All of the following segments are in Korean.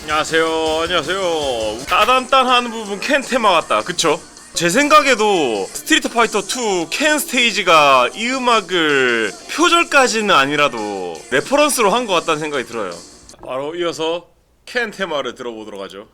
안녕하세요. 따단딴한 부분 캔 테마 같다. 그쵸? 제 생각에도 스트리트 파이터 2 캔 스테이지가 이 음악을 표절까지는 아니라도 레퍼런스로 한 것 같다는 생각이 들어요. 바로 이어서 캔 테마를 들어보도록 하죠.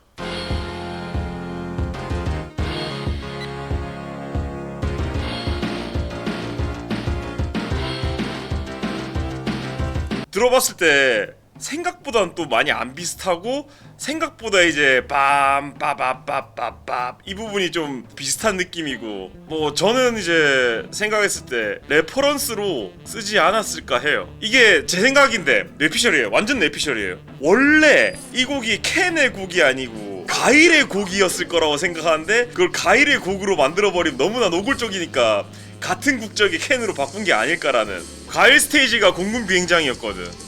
들어봤을 때 생각보다는 또 많이 안 비슷하고, 생각보다 이제 빰빠바빠빠빠 이 부분이 좀 비슷한 느낌이고, 뭐 저는 이제 생각했을 때 레퍼런스로 쓰지 않았을까 해요. 이게 제 생각인데 뇌피셜이에요. 완전 뇌피셜이에요. 원래 이 곡이 캔의 곡이 아니고 가일의 곡이었을 거라고 생각하는데, 그걸 가일의 곡으로 만들어버리면 너무나 노골적이니까 같은 국적의 캔으로 바꾼 게 아닐까라는. 가일 스테이지가 공군 비행장이었거든.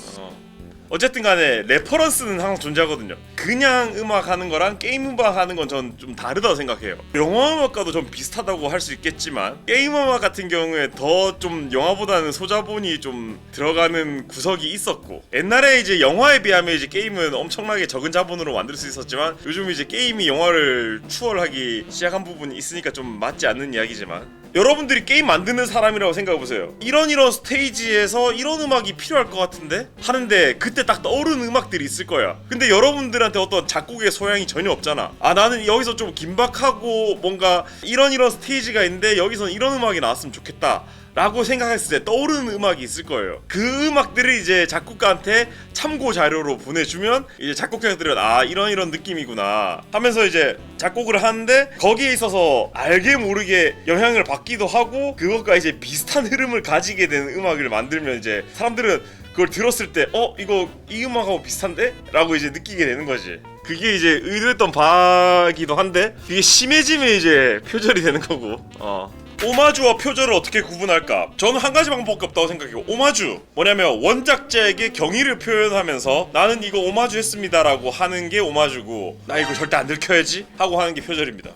어쨌든 간에 레퍼런스는 항상 존재하거든요. 그냥 음악 하는 거랑 게임 음악 하는 건 전 좀 다르다고 생각해요. 영화 음악과도 좀 비슷하다고 할 수 있겠지만, 게임 음악 같은 경우에 더 좀 영화보다는 소자본이 좀 들어가는 구석이 있었고, 옛날에 이제 영화에 비하면 이제 게임은 엄청나게 적은 자본으로 만들 수 있었지만, 요즘 이제 게임이 영화를 추월하기 시작한 부분이 있으니까 좀 맞지 않는 이야기지만, 여러분들이 게임 만드는 사람이라고 생각해보세요. 이런 스테이지에서 이런 음악이 필요할 것 같은데? 하는데 그때 딱 떠오르는 음악들이 있을 거야. 근데 여러분들한테 어떤 작곡의 소양이 전혀 없잖아. 아, 나는 여기서 좀 긴박하고 뭔가 이런 스테이지가 있는데 여기서 이런 음악이 나왔으면 좋겠다 라고 생각했을 때 떠오르는 음악이 있을 거예요. 그 음악들을 이제 작곡가한테 참고 자료로 보내주면, 이제 작곡가들은 아, 이런 느낌이구나 하면서 이제 작곡을 하는데, 거기에 있어서 알게 모르게 영향을 받기도 하고, 그것과 이제 비슷한 흐름을 가지게 되는 음악을 만들면 이제 사람들은 그걸 들었을 때 이거 이 음악하고 비슷한데? 라고 이제 느끼게 되는 거지. 그게 이제 의도했던 바기도 한데, 그게 심해지면 이제 표절이 되는 거고. 오마주와 표절을 어떻게 구분할까? 저는 한 가지 방법밖에 없다고 생각해요. 오마주 뭐냐면 원작자에게 경의를 표현하면서 나는 이거 오마주 했습니다 라고 하는 게 오마주고, 나 이거 절대 안 들켜야지 하고 하는 게 표절입니다.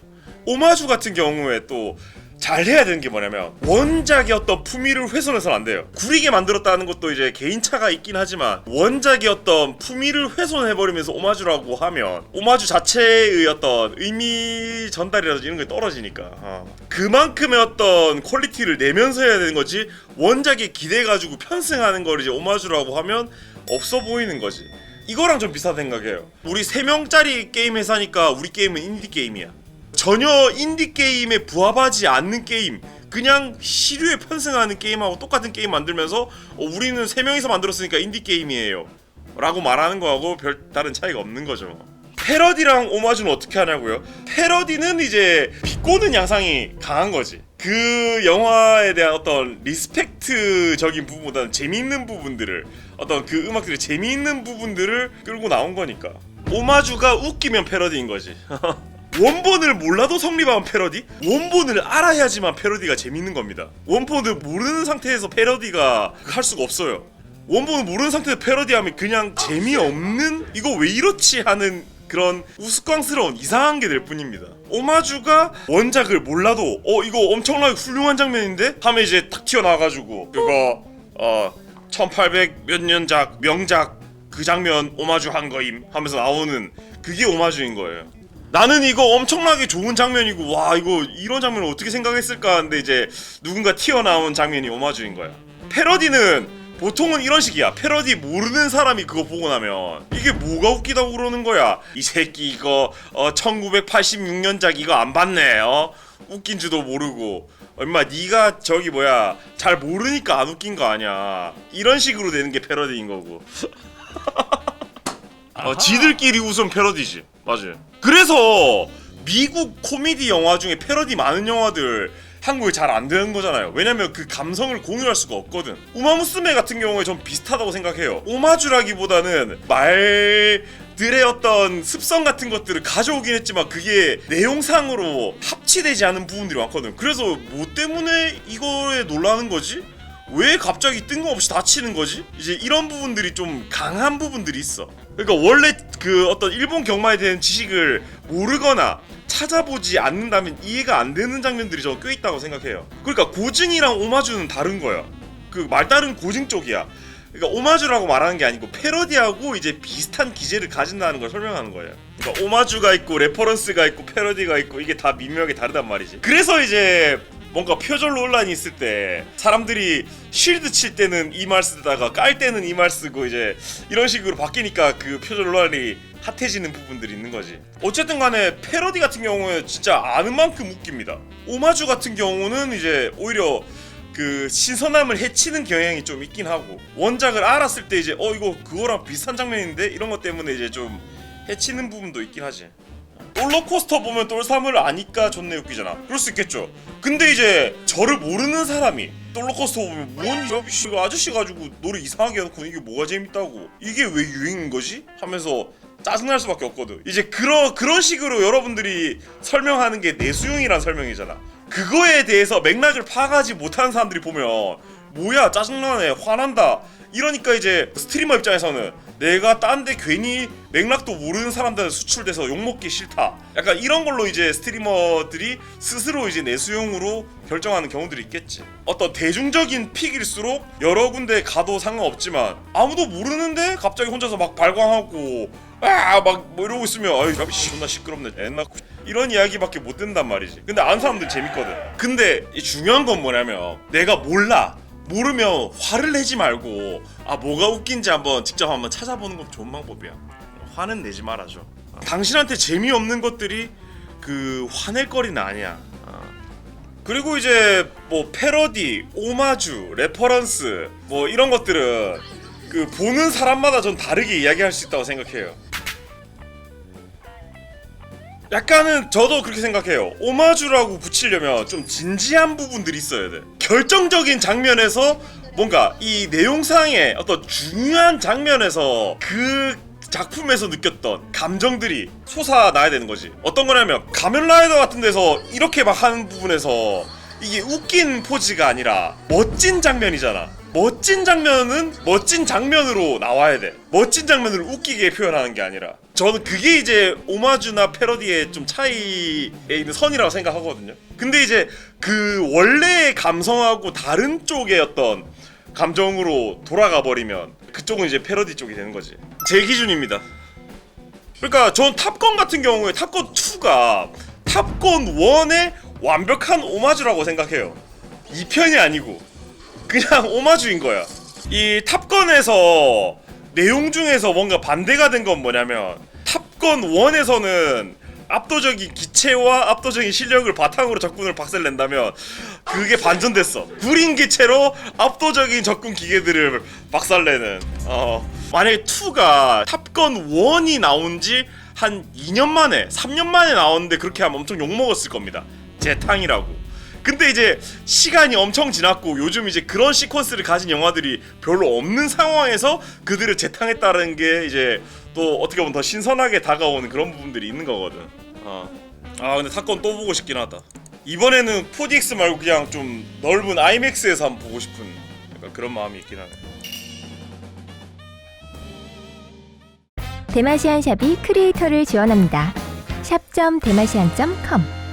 오마주 같은 경우에 또 잘해야 되는 게 뭐냐면, 원작의 어떤 품위를 훼손해서는 안 돼요. 구리게 만들었다는 것도 이제 개인차가 있긴 하지만, 원작의 어떤 품위를 훼손해버리면서 오마주라고 하면 오마주 자체의 어떤 의미 전달이라든지 이런 게 떨어지니까 그만큼의 어떤 퀄리티를 내면서 해야 되는 거지, 원작에 기대가지고 편승하는 걸 이제 오마주라고 하면 없어 보이는 거지. 이거랑 좀 비슷하다 생각해요. 우리 3명짜리 게임 회사니까 우리 게임은 인디 게임이야. 전혀 인디게임에 부합하지 않는 게임, 그냥 시류에 편승하는 게임하고 똑같은 게임 만들면서 우리는 3명이서 만들었으니까 인디게임이에요 라고 말하는 거하고 별다른 차이가 없는 거죠. 패러디랑 오마주는 어떻게 하냐고요? 패러디는 이제 비꼬는 양상이 강한 거지. 그 영화에 대한 어떤 리스펙트적인 부분보다는 재미있는 부분들을, 어떤 그 음악들의 재미있는 부분들을 끌고 나온 거니까. 오마주가 웃기면 패러디인 거지. 원본을 몰라도 성립한 패러디? 원본을 알아야지만 패러디가 재밌는 겁니다. 원본을 모르는 상태에서 패러디가 할 수가 없어요. 원본을 모르는 상태에서 패러디하면 그냥 재미없는, 이거 왜 이렇지 하는 그런 우스꽝스러운 이상한 게 될 뿐입니다. 오마주가 원작을 몰라도 이거 엄청나게 훌륭한 장면인데? 하면 이제 탁 튀어나와가지고 그거 1800 몇 년작 명작 그 장면 오마주 한 거임 하면서 나오는, 그게 오마주인 거예요. 나는 이거 엄청나게 좋은 장면이고, 와, 이거 이런 장면을 어떻게 생각했을까 하는데 이제 누군가 튀어나온 장면이 오마주인 거야. 패러디는 보통은 이런 식이야. 패러디 모르는 사람이 그거 보고 나면 이게 뭐가 웃기다고 그러는 거야. 이 새끼 이거 1986년작 이거 안 봤네. 웃긴 줄도 모르고. 엄마 니가 저기 뭐야 잘 모르니까 안 웃긴 거 아니야. 이런 식으로 되는 게 패러디인 거고. 지들끼리 웃은 패러디지. 맞아요. 그래서 미국 코미디 영화 중에 패러디 많은 영화들 한국에 잘 안 되는 거잖아요. 왜냐면 그 감성을 공유할 수가 없거든. 우마무스메 같은 경우에 좀 비슷하다고 생각해요. 오마주라기보다는 말들의 어떤 습성 같은 것들을 가져오긴 했지만 그게 내용상으로 합치되지 않은 부분들이 많거든. 그래서 뭐 때문에 이거에 놀라는 거지? 왜 갑자기 뜬금없이 다치는 거지? 이제 이런 부분들이 좀 강한 부분들이 있어. 그러니까 원래 그 어떤 일본 경마에 대한 지식을 모르거나 찾아보지 않는다면 이해가 안 되는 장면들이 좀 꽤 있다고 생각해요. 그러니까 고증이랑 오마주는 다른 거야. 그 말다른 고증 쪽이야. 그러니까 오마주라고 말하는 게 아니고 패러디하고 이제 비슷한 기제를 가진다는 걸 설명하는 거예요. 그러니까 오마주가 있고 레퍼런스가 있고 패러디가 있고 이게 다 미묘하게 다르단 말이지. 그래서 이제 뭔가 표절 논란이 있을 때 사람들이 쉴드 칠 때는 이 말 쓰다가 깔 때는 이 말 쓰고 이제 이런 식으로 바뀌니까 그 표절 논란이 핫해지는 부분들이 있는 거지. 어쨌든 간에 패러디 같은 경우에 진짜 아는 만큼 웃깁니다. 오마주 같은 경우는 이제 오히려 그 신선함을 해치는 경향이 좀 있긴 하고, 원작을 알았을 때 이제 이거 그거랑 비슷한 장면인데 이런 것 때문에 이제 좀 해치는 부분도 있긴 하지. 롤러코스터 보면 똘삼을 아니까 존나 웃기잖아. 그럴 수 있겠죠. 근데 이제 저를 모르는 사람이 롤러코스터 보면 뭔 이거 아저씨 가지고 노래 이상하게 해놓고 이게 뭐가 재밌다고, 이게 왜 유행인 거지? 하면서 짜증날 수밖에 없거든. 이제 그런 식으로 여러분들이 설명하는 게 내수용이란 설명이잖아. 그거에 대해서 맥락을 파악하지 못하는 사람들이 보면 뭐야 짜증나네 화난다 이러니까 이제 스트리머 입장에서는 내가 딴 데 괜히 맥락도 모르는 사람들한테 수출돼서 욕먹기 싫다, 약간 이런 걸로 이제 스트리머들이 스스로 이제 내수용으로 결정하는 경우들이 있겠지. 어떤 대중적인 픽일수록 여러 군데 가도 상관없지만 아무도 모르는데 갑자기 혼자서 막 발광하고 막 뭐 이러고 있으면 아이 존나 시끄럽네 옛날 이런 이야기밖에 못 듣는단 말이지. 근데 아는 사람들 재밌거든. 근데 이 중요한 건 뭐냐면 내가 모르면 화를 내지 말고 뭐가 웃긴지 직접 한번 찾아보는 것도 좋은 방법이야. 화는 내지 말아줘. 당신한테 재미없는 것들이 그 화낼 거리는 아니야. 그리고 이제 뭐 패러디, 오마주, 레퍼런스 뭐 이런 것들은 그 보는 사람마다 전 다르게 이야기할 수 있다고 생각해요. 약간은 저도 그렇게 생각해요. 오마주라고 붙이려면 좀 진지한 부분들이 있어야 돼. 결정적인 장면에서 뭔가 이 내용상의 어떤 중요한 장면에서 그 작품에서 느꼈던 감정들이 솟아나야 되는 거지. 어떤 거냐면 가면라이더 같은 데서 이렇게 막 하는 부분에서 이게 웃긴 포즈가 아니라 멋진 장면이잖아. 멋진 장면은 멋진 장면으로 나와야 돼. 멋진 장면을 웃기게 표현하는 게 아니라. 저는 그게 이제 오마주나 패러디의 좀 차이에 있는 선이라고 생각하거든요. 근데 이제 그 원래의 감성하고 다른 쪽의 어떤 감정으로 돌아가 버리면 그쪽은 이제 패러디 쪽이 되는 거지. 제 기준입니다. 그러니까 전 탑건 같은 경우에 탑건 2가 탑건 1의 완벽한 오마주라고 생각해요. 2편이 아니고 그냥 오마주인 거야. 이 탑건에서 내용 중에서 뭔가 반대가 된 건 뭐냐면 탑건 1에서는 압도적인 기체와 압도적인 실력을 바탕으로 적군을 박살낸다면 그게 반전됐어. 구린 기체로 압도적인 적군 기계들을 박살내는. 만약에 2가 탑건 1이 나온 지 한 2년 만에 3년 만에 나왔는데 그렇게 하면 엄청 욕먹었을 겁니다. 재탕이라고. 근데 이제 시간이 엄청 지났고 요즘 이제 그런 시퀀스를 가진 영화들이 별로 없는 상황에서 그들을 재탕했다는 게 이제 또 어떻게 보면 더 신선하게 다가오는 그런 부분들이 있는 거거든. 근데 탑건 또 보고 싶긴 하다. 이번에는 4DX 말고 그냥 좀 넓은 IMAX에서 한번 보고 싶은 약간 그런 마음이 있긴 하네. 대마시안샵이 크리에이터를 지원합니다. 샵.대마시안.com